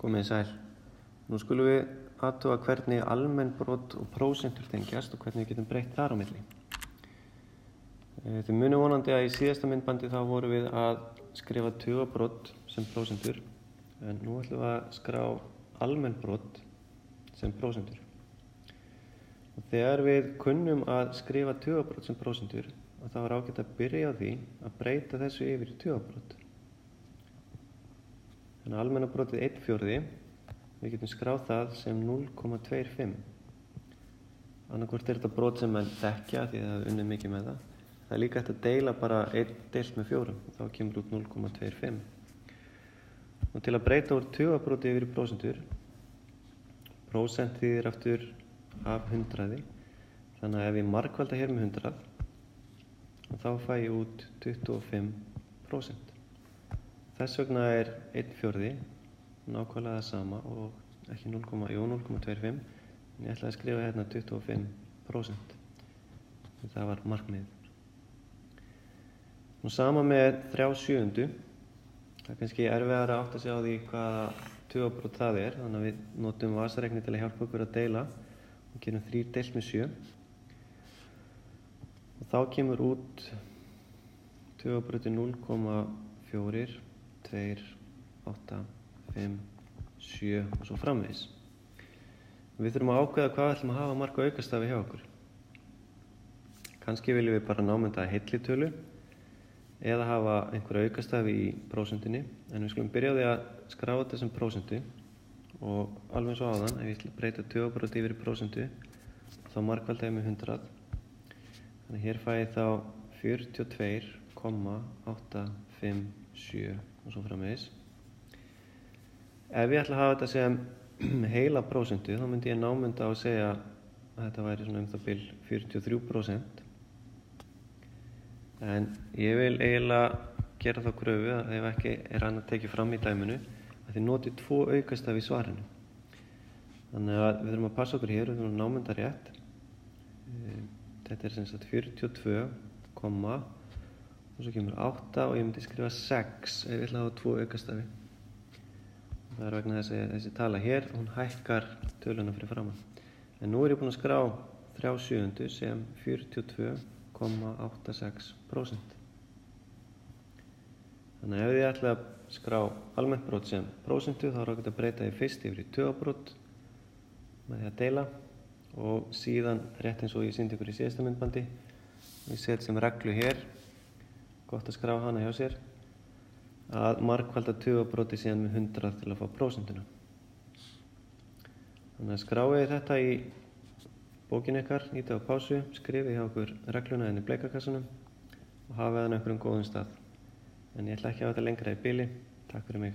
Komið sæl. Nú skulum við athuga hvernig almenn brot og prósentur tengjast og hvernig við getum breytt þar á milli. Þið munið vonandi að í síðasta myndbandi þá vorum við að skrifa tugabrot sem prósentur, en nú ætlum við að skrá almenn brot sem prósentur. Og þegar við kunnum að skrifa tugabrot sem prósentur, þá er ágætt að byrja á því að breyta þessu yfir í tugabrot. Þannig að almenna brotið 1/4, við getum skráð það sem 0,25. Annarkvort er þetta brot sem menn þekkja því að það er unnið mikið með það. Það er líka hægt að deila bara 1 deilt með 4, þá kemur út 0,25. Og til að breyta úr tugabroti yfir í prósentur, prósent þýðir aftur af 100, þannig að ef ég margfalda hér með 100, þá fæ ég út 25%. Þess vegna er 1/4 nákvæmlega það sama og ekki 0,25, en ég ætlaði að skrifa hérna 25%. Það var markmiðið. Nú sama með 3/7. Það er kannski erfiðara að átta sig á því hvaða tugabrot það er, þannig að við notum vasareikni til að hjálpa okkur að deila og gerum 3 deilt með 7. Og þá kemur út tugabroti 0,4, 2, 8, 5, 7 og svo framvegis. Við þurfum að ákveða hvað við ætlum að hafa marga aukastafi hjá okkur. Kannski viljum við bara námynda heillitölu eða hafa einhverja aukastafi í prósentunni, en við skulum byrja á því að skráa þetta sem prósentu og alveg eins og áðan, ef ég ætla að breyta tugabroti yfir í prósentu, þá margfalda ég með 100. Þannig hér fæ ég þá 42,857 og svo framvegis. Ef ég ætla að hafa þetta sem heila prósentu, þá myndi ég námynda á að segja að þetta væri svona það bil 43%. En ég vil eiginlega gera þá kröfu að ef ekki er annað tekið fram í dæminu, að þið notið 2 aukastafi í svarinu. Þannig að við þurfum að passa okkur hér, við þurfum að námynda rétt. Þetta er sem sagt 42, og svo kemur 8 og ég myndi skrifa 6 ef ég ætla að hafa 2 aukastafi. Það er vegna þess að þessi tala hér, hún hækkar töluna fyrir framan. En nú er ég búinn að skrá 3/7 sem 42,86%. Þannig að ef ég ætla að skrá almennt brot sem prósentu, þá er ágætt að breyta því fyrst yfir í tugabrot með því að deila og síðan rétt eins og ég sýndi ykkur í síðasta myndbandi. Ég set sem reglu hér, gott að skrá hana hjá sér, að margfalda tugabroti síðan með 100 til að fá prósentuna. Þannig að skráið þetta í bókinu ykkar, ítið á pásu, skrifið hjá okkur regluna inn í bleikakassanum og hafið hann á einhverjum góðum stað. En ég ætla ekki að hafa þetta lengra í bili. Takk fyrir mig.